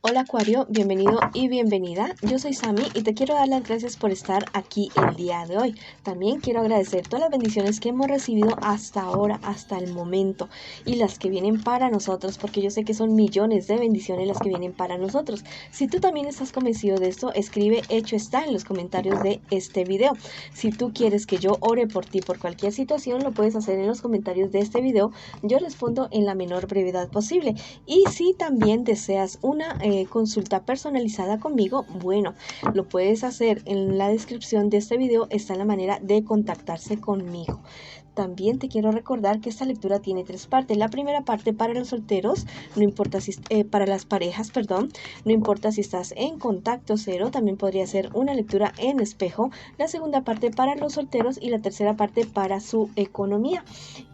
Hola Acuario, bienvenido y bienvenida. Yo soy Sami y te quiero dar las gracias por estar aquí el día de hoy. También quiero agradecer todas las bendiciones que hemos recibido hasta ahora, hasta el momento, y las que vienen para nosotros, porque yo sé que son millones de bendiciones las que vienen para nosotros. Si tú también estás convencido de esto, escribe hecho está en los comentarios de este video. Si tú quieres que yo ore por ti por cualquier situación, lo puedes hacer en los comentarios de este video. Yo respondo en la menor brevedad posible. Y si también deseas una consulta personalizada conmigo, bueno, lo puedes hacer en la descripción de este video, está la manera de contactarse conmigo. También te quiero recordar que esta lectura tiene tres partes. La primera parte para los solteros, no importa si para las parejas, perdón, no importa si estás en contacto cero, también podría ser una lectura en espejo. La segunda parte para los solteros y la tercera parte para su economía.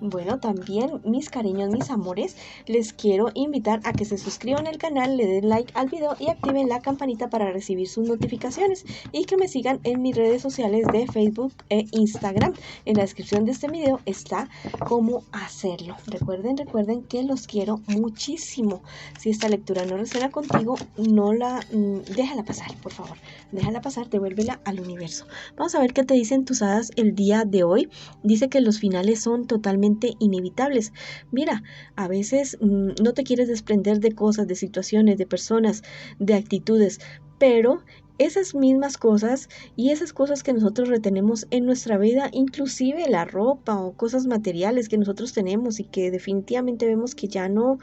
Bueno, también mis cariños, mis amores, les quiero invitar a que se suscriban al canal, le den like al video y activen la campanita para recibir sus notificaciones y que me sigan en mis redes sociales de Facebook e Instagram. En la descripción de este video está cómo hacerlo. Recuerden que los quiero muchísimo. Si esta lectura no resuena contigo, déjala pasar, por favor. Déjala pasar, devuélvela al universo. Vamos a ver qué te dicen tus hadas el día de hoy. Dice que los finales son totalmente inevitables. Mira, a veces no te quieres desprender de cosas, de situaciones, de personas, de actitudes, pero esas mismas cosas y esas cosas que nosotros retenemos en nuestra vida, inclusive la ropa o cosas materiales que nosotros tenemos y que definitivamente vemos que ya no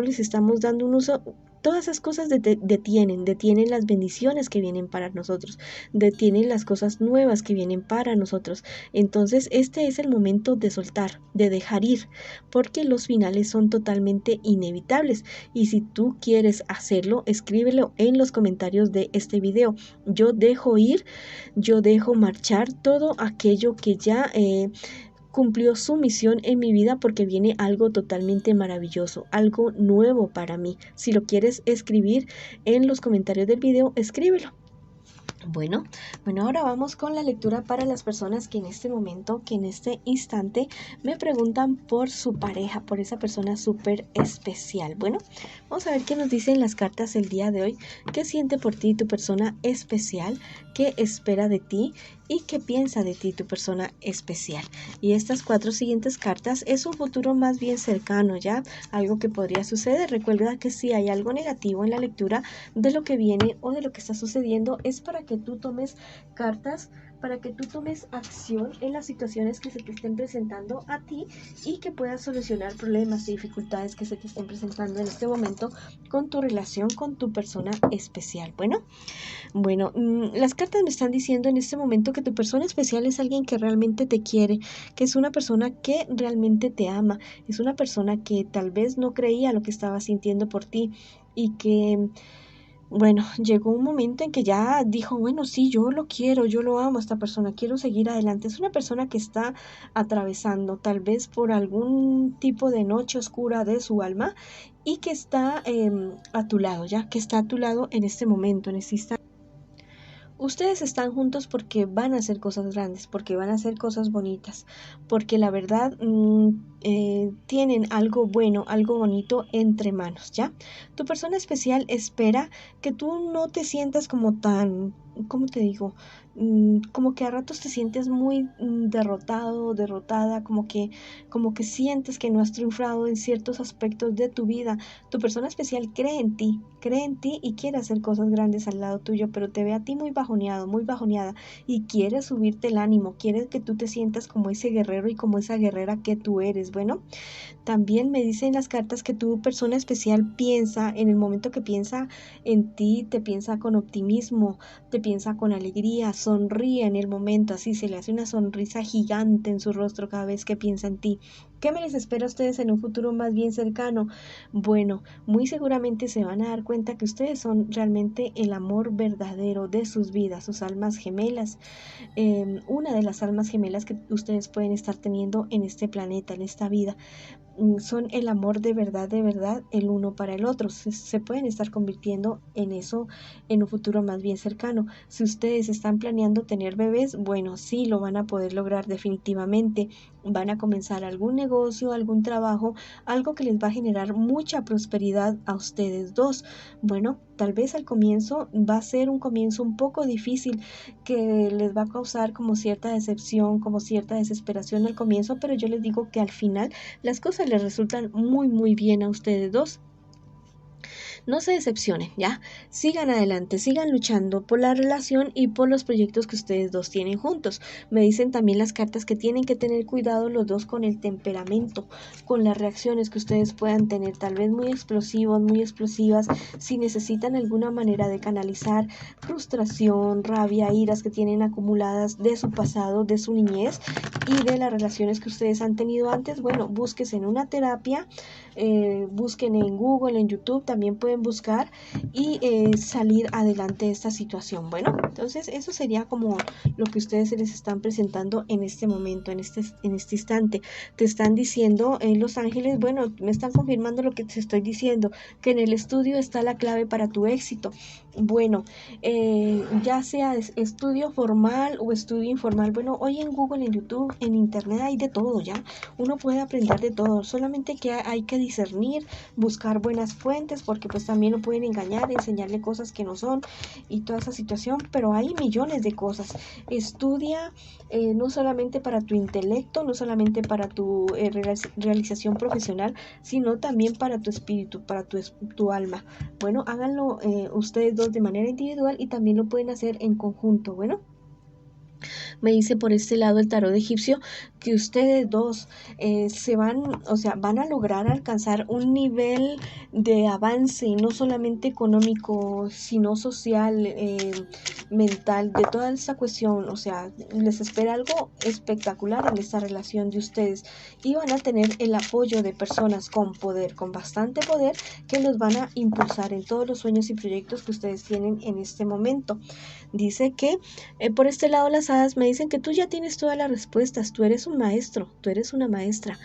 les estamos dando un uso, todas esas cosas detienen las bendiciones que vienen para nosotros, detienen las cosas nuevas que vienen para nosotros. Entonces este es el momento de soltar, de dejar ir, porque los finales son totalmente inevitables. Y si tú quieres hacerlo, escríbelo en los comentarios de este video. Yo dejo ir, yo dejo marchar todo aquello que ya cumplió su misión en mi vida, porque viene algo totalmente maravilloso, algo nuevo para mí. Si lo quieres escribir en los comentarios del video, escríbelo. Bueno, ahora vamos con la lectura para las personas que en este momento, que en este instante me preguntan por su pareja, por esa persona súper especial. Bueno, vamos a ver qué nos dicen las cartas el día de hoy, qué siente por ti tu persona especial, qué espera de ti y qué piensa de ti tu persona especial. Y estas cuatro siguientes cartas es un futuro más bien cercano, ya algo que podría suceder. Recuerda que si hay algo negativo en la lectura de lo que viene o de lo que está sucediendo, es para que tú tomes cartas, para que tú tomes acción en las situaciones que se te estén presentando a ti y que puedas solucionar problemas y dificultades que se te estén presentando en este momento con tu relación con tu persona especial. Bueno, las cartas me están diciendo en este momento que tu persona especial es alguien que realmente te quiere, que es una persona que realmente te ama, es una persona que tal vez no creía lo que estaba sintiendo por ti y que, bueno, llegó un momento en que ya dijo, bueno, sí, yo lo quiero, yo lo amo a esta persona, quiero seguir adelante. Es una persona que está atravesando tal vez por algún tipo de noche oscura de su alma y que está a tu lado, ya que está a tu lado en este momento, en este instante. Ustedes están juntos porque van a hacer cosas grandes, porque van a hacer cosas bonitas, porque la verdad tienen algo bueno, algo bonito entre manos, ¿ya? Tu persona especial espera que tú no te sientas como tan, ¿cómo te digo? Como que a ratos te sientes muy derrotado, derrotada, como que sientes que no has triunfado en ciertos aspectos de tu vida. Tu persona especial cree en ti y quiere hacer cosas grandes al lado tuyo, pero te ve a ti muy bajoneado, muy bajoneada y quiere subirte el ánimo, quiere que tú te sientas como ese guerrero y como esa guerrera que tú eres. Bueno, también me dicen las cartas que tu persona especial piensa, en el momento que piensa en ti, te piensa con optimismo, te piensa con alegría, sonríe en el momento, así se le hace una sonrisa gigante en su rostro cada vez que piensa en ti. ¿Qué me les espera a ustedes en un futuro más bien cercano? Bueno, muy seguramente se van a dar cuenta que ustedes son realmente el amor verdadero de sus vidas, sus almas gemelas, una de las almas gemelas que ustedes pueden estar teniendo en este planeta, en esta vida. Son el amor de verdad, el uno para el otro. Se pueden estar convirtiendo en eso en un futuro más bien cercano. Si ustedes están planeando tener bebés, bueno, sí lo van a poder lograr definitivamente. van a comenzar algún negocio, algún trabajo, algo que les va a generar mucha prosperidad a ustedes dos. Bueno, tal vez al comienzo va a ser un comienzo un poco difícil, que les va a causar como cierta decepción, como cierta desesperación al comienzo, pero yo les digo que al final las cosas les resultan muy bien a ustedes dos. No se decepcionen, ¿ya? Sigan adelante, sigan luchando por la relación y por los proyectos que ustedes dos tienen juntos. Me dicen también las cartas que tienen que tener cuidado los dos con el temperamento, con las reacciones que ustedes puedan tener, tal vez muy explosivos, muy explosivas, si necesitan alguna manera de canalizar frustración, rabia, iras que tienen acumuladas de su pasado, de su niñez y de las relaciones que ustedes han tenido antes. Bueno, búsquense en una terapia, busquen en Google, en YouTube, también pueden buscar y salir adelante de esta situación. Bueno, entonces eso sería como lo que ustedes se les están presentando en este momento, en este instante. Te están diciendo en Los Ángeles, bueno, me están confirmando lo que te estoy diciendo, que en el estudio está la clave para tu éxito. Bueno, ya sea estudio formal o estudio informal, bueno, hoy en Google, en YouTube, en Internet hay de todo, ¿ya? Uno puede aprender de todo, solamente que hay que discernir, buscar buenas fuentes, porque pues también lo pueden engañar, enseñarle cosas que no son y toda esa situación, pero hay millones de cosas. Estudia no solamente para tu intelecto, no solamente para tu realización profesional, sino también para tu espíritu, para tu alma. Bueno, háganlo ustedes dos de manera individual y también lo pueden hacer en conjunto. Bueno, me dice por este lado el tarot egipcio que ustedes dos van a lograr alcanzar un nivel de avance, no solamente económico, sino social, mental, de toda esta cuestión. O sea, les espera algo espectacular en esta relación de ustedes y van a tener el apoyo de personas con poder, con bastante poder, que los van a impulsar en todos los sueños y proyectos que ustedes tienen en este momento. Dice que por este lado las hadas me dicen que tú ya tienes todas las respuestas, tú eres un maestro, tú eres una maestra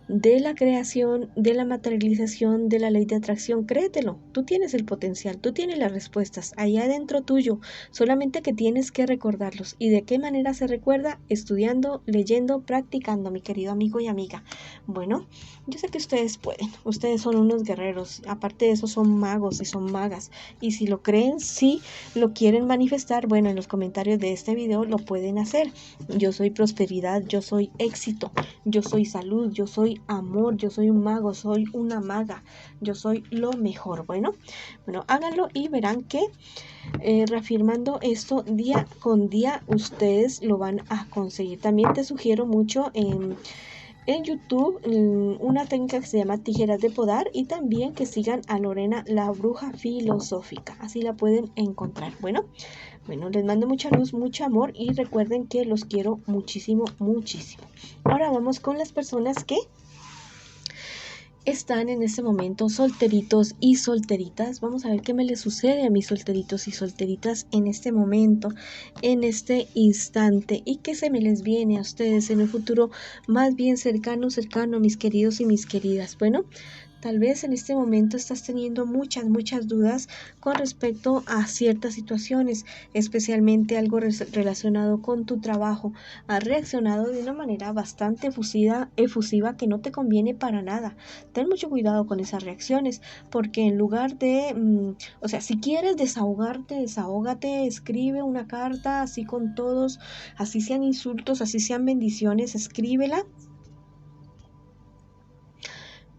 de la creación, de la materialización, de la ley de atracción. Créetelo, tú tienes el potencial, tú tienes las respuestas allá adentro tuyo, solamente que tienes que recordarlos. ¿Y de qué manera se recuerda? Estudiando, leyendo, practicando, mi querido amigo y amiga. Bueno, yo sé que ustedes pueden, ustedes son unos guerreros, aparte de eso son magos y son magas, y si lo creen, si lo quieren manifestar, bueno, en los comentarios de este video lo pueden hacer. Yo soy prosperidad, yo soy éxito, yo soy salud, yo soy amor, yo soy un mago, soy una maga, yo soy lo mejor. Bueno, háganlo y verán que reafirmando esto día con día ustedes lo van a conseguir. También te sugiero mucho en YouTube una técnica que se llama tijeras de podar, y también que sigan a Lorena la bruja filosófica, así la pueden encontrar. Bueno, les mando mucha luz, mucho amor y recuerden que los quiero muchísimo. Ahora vamos con las personas que están en este momento solteritos y solteritas. Vamos a ver qué me les sucede a mis solteritos y solteritas en este momento, en este instante, y qué se me les viene a ustedes en un futuro más bien cercano, mis queridos y mis queridas. Bueno, tal vez en este momento estás teniendo muchas dudas con respecto a ciertas situaciones, especialmente algo relacionado con tu trabajo. Has reaccionado de una manera bastante efusiva que no te conviene para nada. Ten mucho cuidado con esas reacciones, porque en lugar de, si quieres desahogarte, desahógate, escribe una carta así con todos, así sean insultos, así sean bendiciones, escríbela.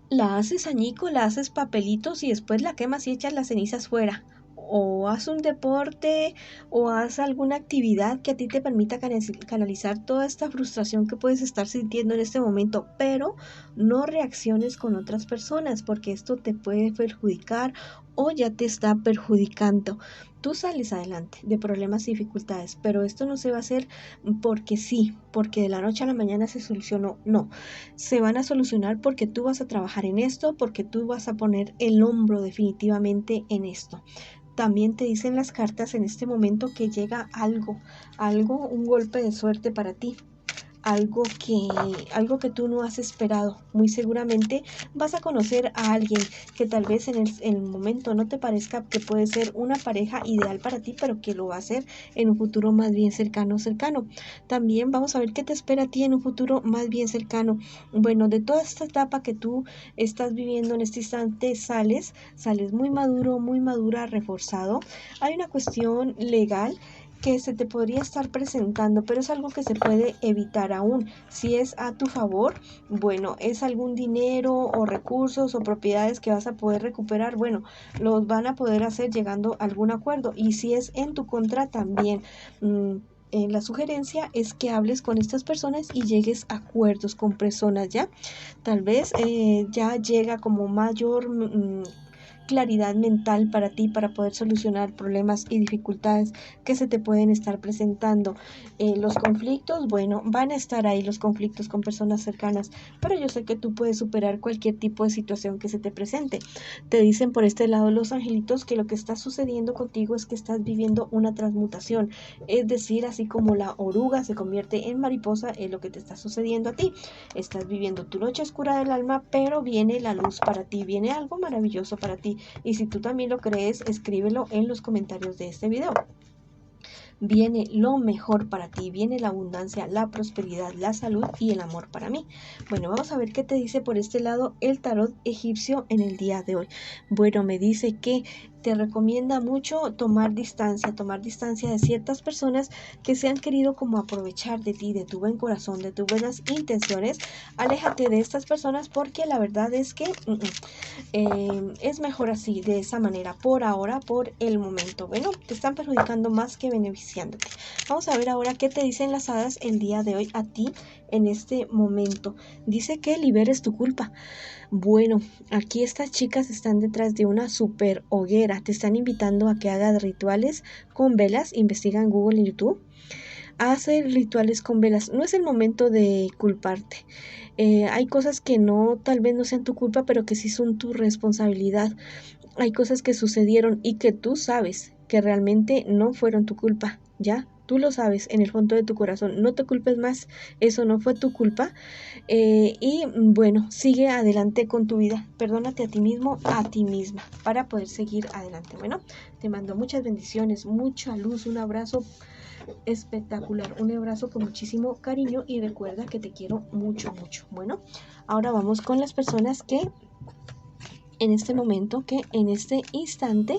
La haces añico, la haces papelitos y después la quemas y echas las cenizas fuera. O haz un deporte o haz alguna actividad que a ti te permita canalizar toda esta frustración que puedes estar sintiendo en este momento, pero no reacciones con otras personas, porque esto te puede perjudicar o ya te está perjudicando. Tú sales adelante de problemas y dificultades, pero esto no se va a hacer porque sí, porque de la noche a la mañana se solucionó. No, se van a solucionar porque tú vas a trabajar en esto, porque tú vas a poner el hombro definitivamente en esto. También te dicen las cartas en este momento que llega algo, un golpe de suerte para ti. algo que tú no has esperado. Muy seguramente vas a conocer a alguien que tal vez en el momento no te parezca que puede ser una pareja ideal para ti, pero que lo va a ser en un futuro más bien cercano. También vamos a ver qué te espera a ti en un futuro más bien cercano. Bueno, de toda esta etapa que tú estás viviendo en este instante, sales muy maduro, muy madura, reforzado. Hay una cuestión legal que se te podría estar presentando, pero es algo que se puede evitar aún. Si es a tu favor, bueno, es algún dinero o recursos o propiedades que vas a poder recuperar, bueno, los van a poder hacer llegando a algún acuerdo. Y si es en tu contra, también la sugerencia es que hables con estas personas y llegues a acuerdos con personas, ¿ya? Tal vez ya llega como mayor claridad mental para ti, para poder solucionar problemas y dificultades que se te pueden estar presentando. Los conflictos, bueno, van a estar ahí los conflictos con personas cercanas, pero yo sé que tú puedes superar cualquier tipo de situación que se te presente. Te dicen por este lado los angelitos que lo que está sucediendo contigo es que estás viviendo una transmutación, es decir, así como la oruga se convierte en mariposa, es lo que te está sucediendo a ti. Estás viviendo tu noche oscura del alma, pero viene la luz para ti, viene algo maravilloso para ti. Y si tú también lo crees, escríbelo en los comentarios de este video. Viene lo mejor para ti, viene la abundancia, la prosperidad, la salud y el amor para mí. Bueno, vamos a ver qué te dice por este lado el tarot egipcio en el día de hoy. Bueno, me dice que te recomienda mucho tomar distancia de ciertas personas que se han querido como aprovechar de ti, de tu buen corazón, de tus buenas intenciones. Aléjate de estas personas porque la verdad es que es mejor así, de esa manera, por ahora, por el momento. Bueno, te están perjudicando más que beneficiándote. Vamos a ver ahora qué te dicen las hadas el día de hoy a ti en este momento. Dice que liberes tu culpa. Bueno, aquí estas chicas están detrás de una super hoguera. Te están invitando a que hagas rituales con velas. Investiga en Google y YouTube. Hace rituales con velas. No es el momento de culparte. Hay cosas que no, tal vez no sean tu culpa, pero que sí son tu responsabilidad. Hay cosas que sucedieron y que tú sabes que realmente no fueron tu culpa, ¿ya? Tú lo sabes en el fondo de tu corazón, no te culpes más, eso no fue tu culpa. Y bueno, sigue adelante con tu vida, perdónate a ti mismo, a ti misma, para poder seguir adelante. Bueno, te mando muchas bendiciones, mucha luz, un abrazo espectacular, un abrazo con muchísimo cariño y recuerda que te quiero mucho, mucho. Bueno, ahora vamos con las personas que en este momento, que en este instante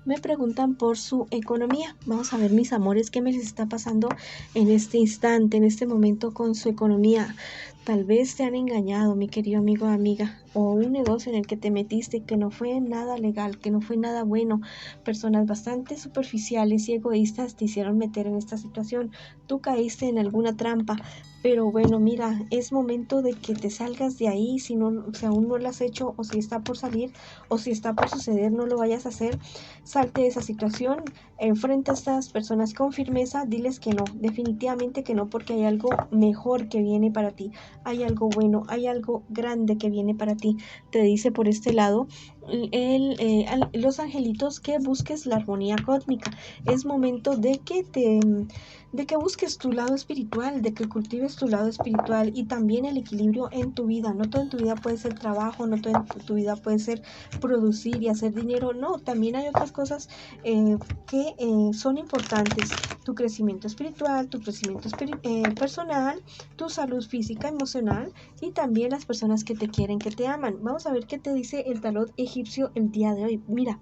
me preguntan por su economía. Vamos a ver, mis amores, qué me les está pasando en este instante, en este momento con su economía. Tal vez te han engañado, mi querido amigo o amiga, o un negocio en el que te metiste que no fue nada legal, que no fue nada bueno. Personas bastante superficiales y egoístas te hicieron meter en esta situación. Tú caíste en alguna trampa. Pero bueno, mira, es momento de que te salgas de ahí, si aún no lo has hecho, o si está por salir, o si está por suceder, no lo vayas a hacer. Salte de esa situación, enfrenta a estas personas con firmeza, diles que no, definitivamente que no, porque hay algo mejor que viene para ti, hay algo bueno, hay algo grande que viene para ti. Te dice por este lado los angelitos que busques la armonía cósmica. Es momento de que busques tu lado espiritual, de que cultives tu lado espiritual y también el equilibrio en tu vida. No todo en tu vida puede ser trabajo, no todo en tu vida puede ser producir y hacer dinero. No, también hay otras cosas que son importantes. Tu crecimiento espiritual, tu crecimiento personal, tu salud física, emocional y también las personas que te quieren, que te aman. Vamos a ver qué te dice el tarot egipcio el día de hoy. Mira,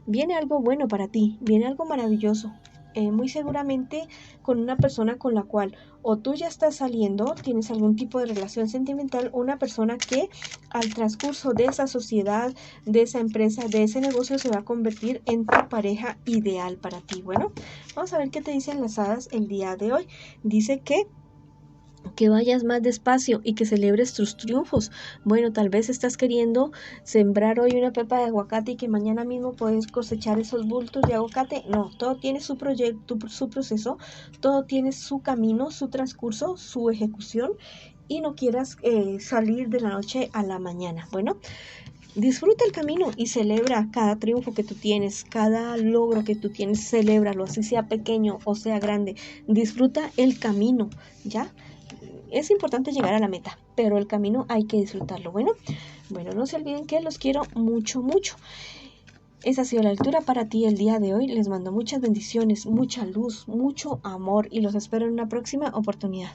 viene algo bueno para ti, viene algo maravilloso. Muy seguramente con una persona con la cual o tú ya estás saliendo, tienes algún tipo de relación sentimental, una persona que al transcurso de esa sociedad, de esa empresa, de ese negocio se va a convertir en tu pareja ideal para ti. Bueno, vamos a ver qué te dicen las hadas el día de hoy. Dice que vayas más despacio y que celebres tus triunfos. Bueno, tal vez estás queriendo sembrar hoy una pepa de aguacate y que mañana mismo puedes cosechar esos bultos de aguacate. No, todo tiene su proyecto, su proceso, todo tiene su camino, su transcurso, su ejecución y no quieras salir de la noche a la mañana. Bueno, disfruta el camino y celebra cada triunfo que tú tienes, cada logro que tú tienes, celébralo, así sea pequeño o sea grande. Disfruta el camino, ¿ya? Es importante llegar a la meta, pero el camino hay que disfrutarlo. Bueno, no se olviden que los quiero mucho, mucho. Esa ha sido la lectura para ti el día de hoy. Les mando muchas bendiciones, mucha luz, mucho amor y los espero en una próxima oportunidad.